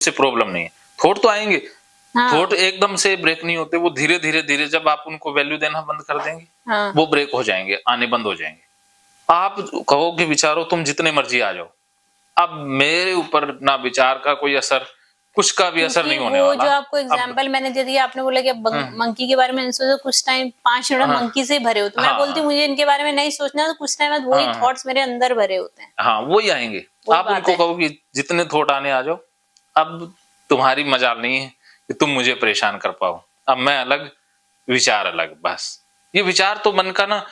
से प्रॉब्लम नहीं है। थॉट तो आएंगे, हाँ। थॉट एकदम से ब्रेक नहीं होते, वो धीरे धीरे धीरे जब आप उनको वैल्यू देना बंद कर देंगे, हाँ। वो ब्रेक हो जाएंगे, आने बंद हो जाएंगे। आप कहोगे विचारो तुम जितने मर्जी आ जाओ, अब मेरे ऊपर ना विचार का कोई असर, कुछ का भी असर नहीं होने वाला। जो आपको एग्जांपल मैंने दे दिया, आपने बोला कि मंकी के बारे में सोचो, कुछ टाइम 5 मिनट मंकी से भरे हो, तो मैं बोलती हूँ मुझे इनके बारे में नहीं सोचना, तो कुछ टाइम बाद वही थॉट्स मेरे अंदर भरे होते हैं। हाँ, वही आएंगे। आप उनको कहो कि जितने थॉट आने आ जाओ, अब तुम्हारी मजाल नहीं है कि तुम मुझे परेशान कर पाओ, अब मैं अलग, विचार अलग, बस। ये विचार तो मन का ना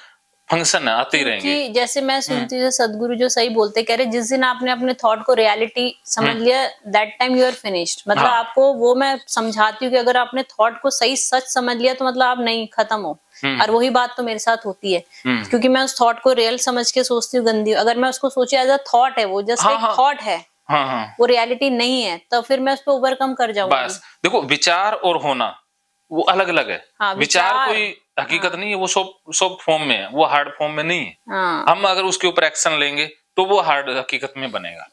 फंक्शन है, आते ही रहेंगे। जैसे मैं सुनती हूँ सदगुरु जो सही बोलते, कह रहे जिस दिन आपने अपने थॉट को रियलिटी समझ लिया, that time you are finished. मतलब आपको वो मैं समझाती हूँ कि अगर आपने थॉट को सही सच समझ लिया तो मतलब आप नहीं, खत्म हो। और वही बात तो मेरे साथ होती है, क्योंकि मैं उस थॉट को रियल समझ के सोचती हूँ गंदी। अगर मैं उसको सोची एज अ थॉट है, वो जस्ट एक थॉट है, वो रियलिटी नहीं है, तो फिर मैं उसको ओवरकम कर जाऊंगी। बस देखो, विचार और होना वो अलग अलग है। विचार कोई हकीकत नहीं है, वो सॉफ्ट फॉर्म में है, वो हार्ड फॉर्म में नहीं है। हम अगर उसके ऊपर एक्शन लेंगे तो वो हार्ड हकीकत में बनेगा।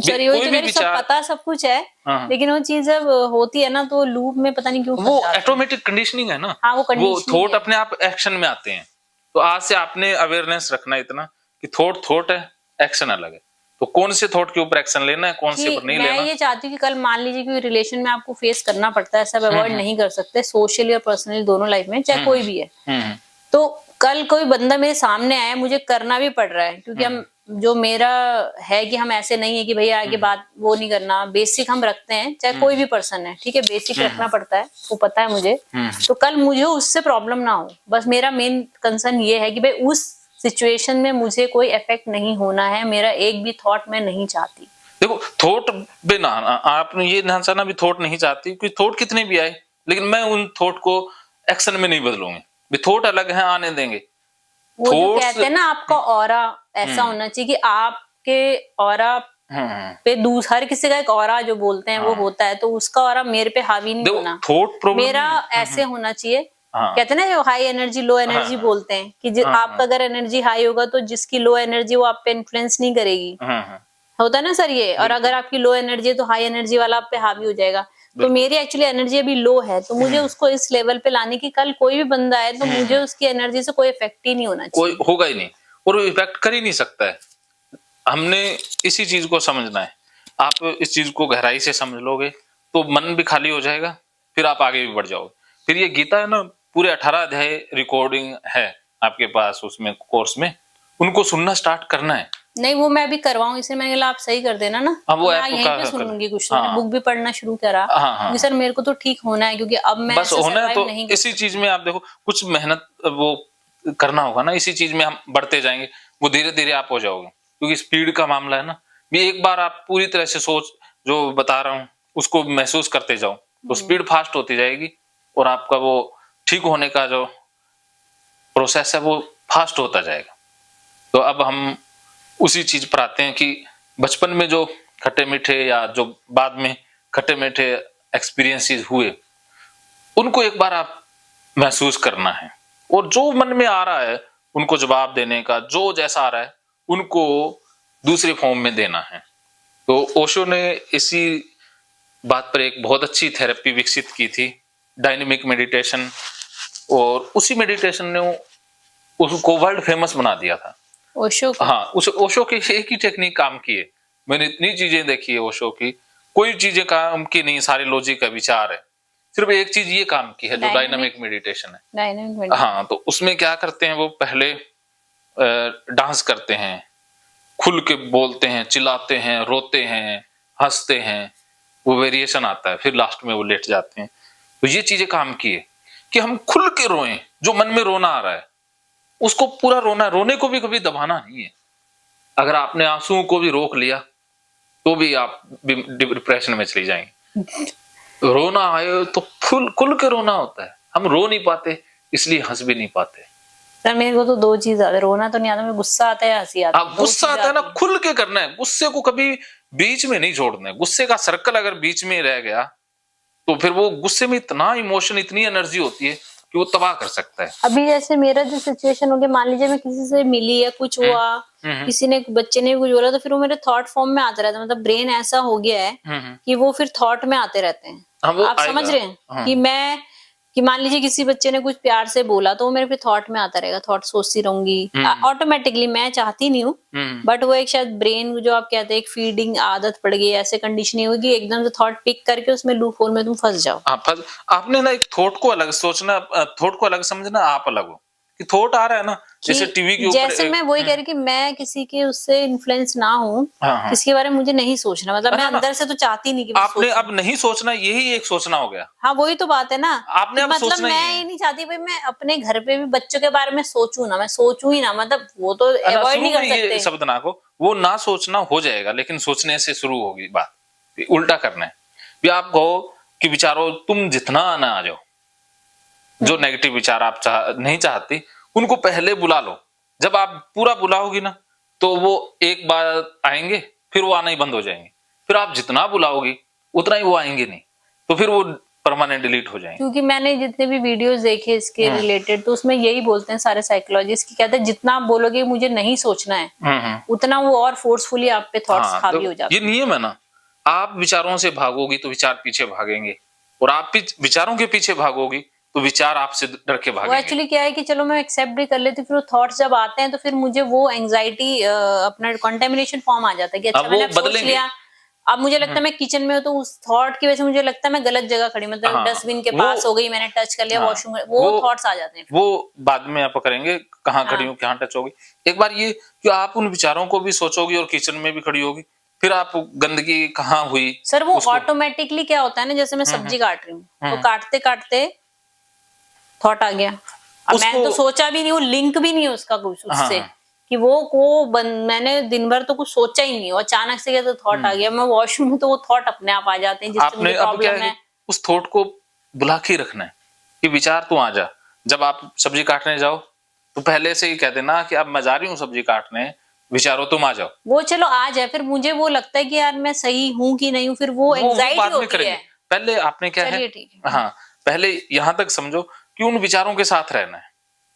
सर कोई भी विचार, सब पता सब कुछ है, लेकिन वो चीज जब होती है ना तो लूप में पता नहीं क्यों वो ऑटोमेटिक कंडीशनिंग है ना। वो थॉट अपने आप एक्शन में आते हैं। तो आज से आपने अवेयरनेस रखना इतना कि थॉट है, एक्शन अलग है। तो कौन से थॉट के ऊपर एक्शन लेना है, कौन से ऊपर नहीं लेना। मैं ये चाहती हूँ कि कल मान लीजिए कि रिलेशन में आपको फेस करना पड़ता है, सब अवॉइड नहीं कर सकते, सोशली और पर्सनली दोनों लाइफ में, चाहे कोई भी है। तो कल कोई बंदा मेरे सामने आया, मुझे करना भी पड़ रहा है, क्योंकि हम जो मेरा है कि हम ऐसे नहीं है कि भैया आगे बात वो नहीं करना, बेसिक हम रखते हैं, चाहे कोई भी पर्सन है, ठीक है, बेसिक रखना पड़ता है, वो पता है मुझे। तो कल मुझे उससे प्रॉब्लम ना हो, बस मेरा मेन कंसर्न ये है कि भाई उस सिचुएशन में मुझे कोई इफेक्ट नहीं होना है, मेरा एक भी थॉट मैं नहीं चाहती। देखो, थॉट पे ना आपने ये ना चाहना भी थॉट नहीं चाहती, क्योंकि थॉट कितने भी आए, लेकिन मैं उन थॉट को एक्शन में नहीं बदलूंगी। भी थॉट अलग है, आने देंगे। वो जो कहते हैं ना, आपका ऑरा ऐसा होना चाहिए कि आपके ऑरा पे हर किसी का एक ऑरा जो बोलते हैं वो होता है, तो उसका ऑरा मेरे पे हावी नहीं होना, मेरा ऐसे होना चाहिए। कहते हैं ना जो हाई एनर्जी लो एनर्जी बोलते हैं कि आपका अगर एनर्जी हाई होगा तो जिसकी लो एनर्जी वो आप पे इन्फ्लुएंस नहीं करेगी, होता है ना सर ये। और अगर आपकी लो एनर्जी है तो हाई एनर्जी वाला आप पे हावी हो जाएगा। तो मेरी एक्चुअली एनर्जी अभी लो है, तो मुझे उसको इस लेवल पे लाने की, कल कोई भी बंदा है तो मुझे उसकी एनर्जी से कोई इफेक्ट ही नहीं होना चाहिए, कोई होगा ही नहीं, और इफेक्ट कर ही नहीं सकता है। हमने इसी चीज को समझना है। आप इस चीज को गहराई से समझ लोगे तो मन भी खाली हो जाएगा, फिर आप आगे भी बढ़ जाओगे। फिर ये गीता है ना, पूरे 18 अध्याय रिकॉर्डिंग है आपके पास, उसमें कोर्स में, उनको सुनना स्टार्ट करना है। नहीं वो मैं भी करवाऊं, इसलिए मैंने कहा आप सही कर देना ना, वो मैं यहीं पे सुनूंगी कुछ। मैंने बुक भी पढ़ना शुरू करा, क्योंकि सर मेरे को तो ठीक होना है, क्योंकि अब मैं बस होना है। तो इसी चीज में आप देखो, कुछ मेहनत वो करना होगा ना, इसी चीज में हम बढ़ते जाएंगे, वो धीरे धीरे आप हो जाओगे। क्योंकि स्पीड का मामला है ना, भी एक बार आप पूरी तरह से सोच जो बता रहा हूँ उसको महसूस करते जाओ, तो स्पीड फास्ट होती जाएगी, और आपका वो ठीक होने का जो प्रोसेस है वो फास्ट होता जाएगा। तो अब हम उसी चीज पर आते हैं कि बचपन में जो खट्टे मीठे या जो बाद में खट्टे मीठे एक्सपीरियंसेस हुए, उनको एक बार आप महसूस करना है, और जो मन में आ रहा है उनको जवाब देने का, जो जैसा आ रहा है उनको दूसरे फॉर्म में देना है। तो ओशो ने इसी बात पर एक बहुत अच्छी थेरेपी विकसित की थी, डायनेमिक मेडिटेशन, और उसी मेडिटेशन ने उसको वर्ल्ड फेमस बना दिया था। ओशो हाँ, उस ओशो की एक ही टेक्निक काम की है। मैंने इतनी चीजें देखी है ओशो की, कोई चीजें काम की नहीं, सारे लॉजिक का विचार है, सिर्फ एक चीज ये काम की है जो डायनामिक मेडिटेशन है। हाँ, तो उसमें क्या करते हैं, वो पहले डांस करते हैं, खुल के बोलते हैं, चिल्लाते हैं, रोते हैं, हंसते हैं, वो वेरिएशन आता है, फिर लास्ट में वो लेट जाते हैं। तो ये चीजें काम की है कि हम खुल के रोएं, जो मन में रोना आ रहा है उसको पूरा रोना, रोने को भी कभी दबाना नहीं है। अगर आपने आंसुओं को भी रोक लिया तो भी आप डिप्रेशन में चली जाएंगे। रोना आए तो खुल के रोना होता है, हम रो नहीं पाते इसलिए हंस भी नहीं पाते। सर मेरे को तो दो चीज आता है, रोना तो नहीं आता, मैं गुस्सा आता है, हंसी आता है। गुस्सा आता है ना, खुल के करना है, गुस्से को कभी बीच में नहीं छोड़ना है। गुस्से का सर्कल अगर बीच में रह गया तो फिर वो गुस्से में इतना इमोशन, इतनी एनर्जी होती है, कि वो तबाह कर सकता है। अभी जैसे मेरा जो सिचुएशन हो गया, मान लीजिए मैं किसी से मिली या कुछ हुआ, किसी ने बच्चे ने कुछ बोला, तो फिर वो मेरे थॉट फॉर्म में आता रहता है। मतलब ब्रेन ऐसा हो गया है कि वो फिर थॉट में आते रहते हैं। आप समझ रहे हैं कि मान लीजिए किसी बच्चे ने कुछ प्यार से बोला तो वो मेरे फिर थॉट में आता रहेगा, थॉट सोचती रहूंगी ऑटोमेटिकली। मैं चाहती नहीं हूँ, बट वो एक शायद ब्रेन जो आप कहते हैं एक फीडिंग आदत पड़ गई, ऐसे कंडीशनिंग होगी, एकदम से थॉट पिक करके उसमें लूप होल में तुम फंस जाओ। आपने ना एक थॉट को अलग सोचना, थॉट को अलग समझना, आप अलग हो कि थॉट आ रहा है ना, जैसे टीवी के ऊपर। जैसे मैं वही कह रही कि मैं किसी के उससे इन्फ्लुएंस ना हूँ, किसी के बारे में मुझे नहीं सोचना। मतलब मैं अंदर से तो चाहती नहीं कि आपने अब नहीं सोचना, यही एक सोचना हो गया। हाँ वही तो बात है ना, आपने अब मतलब सोचना मैं ये नहीं चाहती भाई मैं अपने घर पे भी बच्चों के बारे में सोचूं ना, मैं सोचूं ही ना। मतलब वो तो अवॉइड नहीं कर सकते। ये शब्द ना को, वो ना सोचना हो जाएगा, लेकिन सोचने से शुरू होगी बात। उल्टा करना है भी। आप कहो कि विचारों तुम जितना ना आ जाओ, जो नेगेटिव विचार आप नहीं चाहती उनको पहले बुला लो। जब आप पूरा बुलाओगी ना तो वो एक बार आएंगे, फिर वो आना ही बंद हो जाएंगे। फिर आप जितना बुलाओगी उतना ही वो आएंगे नहीं, तो फिर वो परमानेंट डिलीट हो जाएंगे। क्योंकि मैंने जितने भी वीडियोस देखे इसके रिलेटेड, तो उसमें यही बोलते हैं सारे साइकोलॉजिस्ट की, कहते हैं जितना आप बोलोगे मुझे नहीं सोचना है, उतना वो और फोर्सफुली आप पे थॉट्स हावी हो जाते हैं। ये नियम है ना, आप विचारों से भागोगी तो विचार पीछे भागेंगे, और आप विचारों के पीछे भागोगी तो विचार आपसे डर के भागेंगे। वो एक्चुअली क्या है कि चलो मैं एक्सेप्ट भी कर लेती, फिर वो थॉट्स जब आते हैं तो फिर मुझे वो एंजाइटी, अपना कंटेमिनेशन फॉर्म आ जाता है कि अच्छा मैंने सोच लिया। अब मुझे लगता है मैं किचन में हूँ तो उस थॉट की वजह से मुझे लगता है मैं गलत जगह खड़ी, मतलब डस्टबिन के पास हो गई, मैंने टच कर लिया वॉशरूम, वो थॉट्स आ जाते हैं। वो बाद में आप करेंगे कहाँ खड़ी हूँ, कहाँ टच होगी। एक बार ये कि आप उन विचारों को भी सोचोगी और किचन में भी खड़ी होगी, फिर आप गंदगी कहाँ हुई सर वो ऑटोमेटिकली क्या होता है ना, जैसे मैं सब्जी काट रही हूँ तो काटते काटते थॉट आ गया। अब मैंने तो सोचा भी नहीं, वो लिंक भी नहीं है उसका कुछ उससे कि मैंने दिन भर तो कुछ सोचा ही नहीं, और अचानक से क्या तो थॉट आ गया। मैं वॉशरूम में तो वो थॉट अपने आप आ जाते हैं जिससे मुझे प्रॉब्लम है। उस थॉट को बुला के रखना है कि विचार तू आ जा। जब आप सब्जी काटने जाओ तो पहले से ही कह देना कि अब मैं जा रही हूँ सब्जी काटने, विचारों तुम आ जाओ। वो चलो आ जाए, फिर मुझे वो लगता है कि यार मैं सही हूँ कि नहीं हूँ, फिर वो एंजाइटी होती है। पहले आपने क्या है, हाँ पहले यहाँ तक समझो कि उन विचारों के साथ रहना है,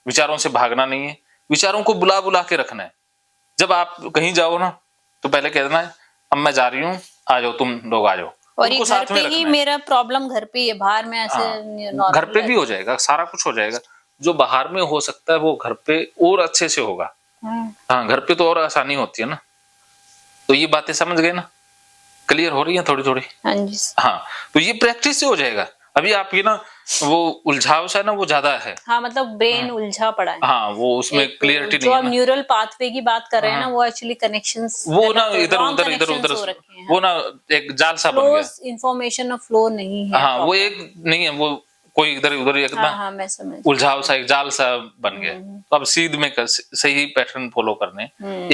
विचारों से भागना नहीं है, विचारों को बुला बुला के रखना है। जब आप कहीं जाओ ना तो पहले कह देना है अब मैं जा रही हूँ, आ जाओ तुम लोग आ जाओ। और ये घर पे ही मेरा प्रॉब्लम घर पे है, बाहर में ऐसे घर पे भी हो जाएगा, सारा कुछ हो जाएगा। जो बाहर में हो सकता है वो घर पे और अच्छे से होगा। हाँ घर पे तो और आसानी होती है ना। तो ये बातें समझ गए ना, क्लियर हो रही है थोड़ी थोड़ी। हाँ तो ये प्रैक्टिस से हो जाएगा। अभी आपकी ना वो उलझाव सा है ना वो ज्यादा है। हाँ मतलब ब्रेन उलझा पड़ा है। हाँ वो उसमें क्लियरिटी नहीं है। जो आप न्यूरल पाथवे की बात कर रहे हैं ना, वो एक्चुअली कनेक्शंस वो ना इधर उधर वो ना एक जाल सा बन गया। इंफॉर्मेशन ऑफ फ्लो नहीं है। हाँ वो एक नहीं है, वो कोई इधर उधर एक उलझाव सा एक जाल सा बन गया। तो अब सीध में सही पैटर्न फॉलो करने,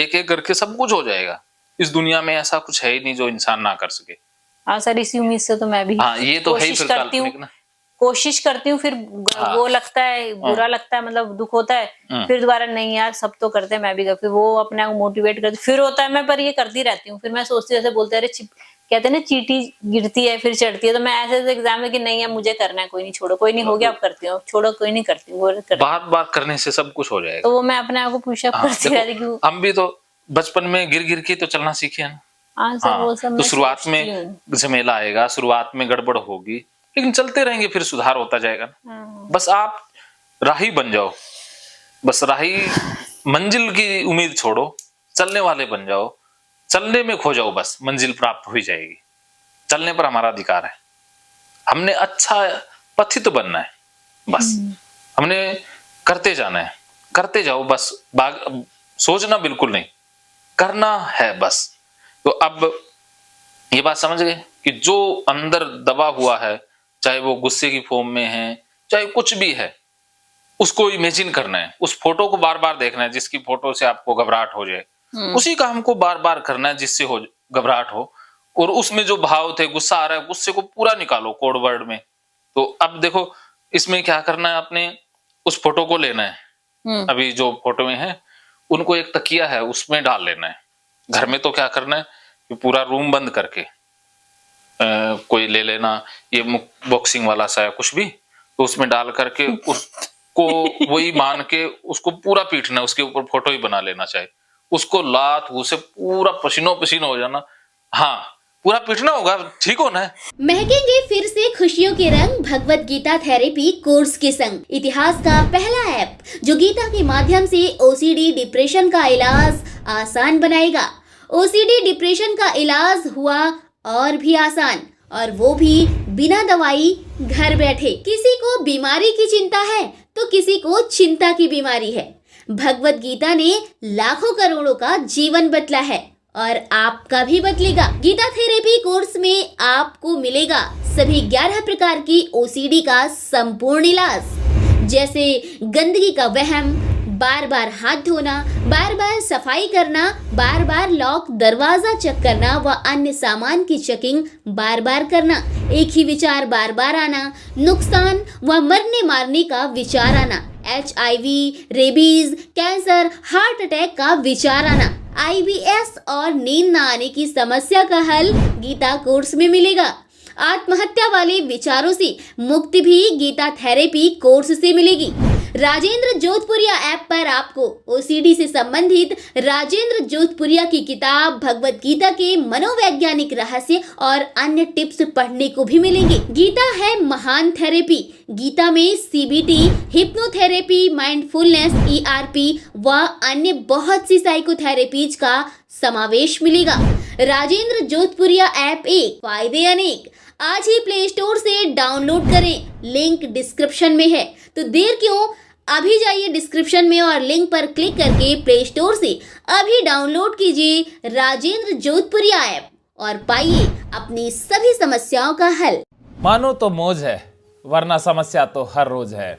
एक एक करके सब कुछ हो जाएगा। इस दुनिया में ऐसा कुछ है ही नहीं जो इंसान ना कर सके। हाँ सर इसी उम्मीद से तो मैं भी ये तो कोशिश करती हूँ, कोशिश करती हूँ। फिर वो लगता है बुरा लगता है, मतलब दुख होता है, फिर दोबारा नहीं यार सब तो करते हैं मैं भी करती हूँ, वो अपने आप मोटिवेट करती फिर होता है मैं पर ये करती रहती हूँ। फिर मैं सोचती जैसे बोलते अरे कहते हैं ना चींटी गिरती है फिर चढ़ती है, तो मैं ऐसे एग्जाम में कि नहीं है मुझे करना है, कोई नहीं छोड़ो, कोई नहीं हो गया अब करती हूँ, छोड़ो कोई नहीं करती हूँ। बार बार करने से सब कुछ हो जाएगा। तो वो मैं अपने आप को पुशअप करती रहती हूँ। हम भी तो बचपन में गिर गिर के तो चलना सीखे हैं। तो शुरुआत में झमेला आएगा, शुरुआत में गड़बड़ होगी, लेकिन चलते रहेंगे फिर सुधार होता जाएगा। बस आप राही बन जाओ, बस राही मंजिल की उम्मीद छोड़ो, चलने वाले बन जाओ, चलने में खो जाओ, बस मंजिल प्राप्त हो जाएगी। चलने पर हमारा अधिकार है, हमने अच्छा पथित बनना है, बस हमने करते जाना है, करते जाओ बस, सोचना बिल्कुल नहीं, करना है बस। तो अब ये बात समझ गए कि जो अंदर दबा हुआ है, चाहे वो गुस्से की फॉर्म में है, चाहे कुछ भी है, उसको इमेजिन करना है, उस फोटो को बार बार देखना है जिसकी फोटो से आपको घबराहट हो जाए, उसी काम को बार बार करना है जिससे हो घबराहट हो, और उसमें जो भाव थे, गुस्सा आ रहा है, गुस्से को पूरा निकालो कोड वर्ड में। तो अब देखो इसमें क्या करना है, आपने उस फोटो को लेना है, अभी जो फोटो में है उनको एक तकिया है उसमें डाल लेना है। घर में तो क्या करना है कि पूरा रूम बंद करके कोई ले लेना ये बॉक्सिंग वाला सा या कुछ भी, तो उसमें डाल करके उसको वही मान के उसको पूरा पीटना, उसके ऊपर फोटो ही बना लेना चाहिए, उसको लात घूसे पूरा पसीनो पसीनो हो जाना, हाँ पूरा पीटना होगा, ठीक होना है। महकेंगे फिर से खुशियों के रंग भगवत गीता थेरेपी कोर्स के संग। इतिहास का पहला ऐप जो गीता के माध्यम से ओसीडी डिप्रेशन का इलाज आसान बनाएगा। ओसीडी डिप्रेशन का इलाज हुआ और भी आसान, और वो भी बिना दवाई, घर बैठे। किसी को बीमारी की चिंता है तो किसी को चिंता की बीमारी है। भगवत गीता ने लाखों करोड़ों का जीवन बदला है और आपका भी बदलेगा। गीता थेरेपी कोर्स में आपको मिलेगा सभी 11 प्रकार की ओसीडी का संपूर्ण इलाज, जैसे गंदगी का वहम, बार बार हाथ धोना, बार बार सफाई करना, बार बार लॉक दरवाजा चेक करना व अन्य सामान की चेकिंग बार बार करना, एक ही विचार बार बार आना, नुकसान व मरने मारने का विचार आना, HIV, rabies, cancer, heart attack का विचार आना, IBS और नींद न आने की समस्या का हल गीता कोर्स में मिलेगा। आत्महत्या वाले विचारों से मुक्ति भी गीता थेरेपी कोर्स से मिलेगी। राजेंद्र जोधपुरिया ऐप पर आपको ओसीडी से संबंधित राजेंद्र जोधपुरिया की किताब भगवत गीता के मनोवैज्ञानिक रहस्य और अन्य टिप्स पढ़ने को भी मिलेंगे। गीता है महान थेरेपी। गीता में CBT, हिप्नोथेरेपी, माइंडफुलनेस, ERP व अन्य बहुत सी साइकोथेरेपीज का समावेश मिलेगा। राजेंद्र जोधपुरिया ऐप एक, फायदे अनेक। आज ही प्ले स्टोर से डाउनलोड करें, लिंक डिस्क्रिप्शन में है। तो देर क्यों, अभी जाइए डिस्क्रिप्शन में और लिंक पर क्लिक करके प्ले स्टोर से अभी डाउनलोड कीजिए राजेंद्र जोधपुरिया ऐप और पाइए अपनी सभी समस्याओं का हल। मानो तो मौज है, वरना समस्या तो हर रोज है।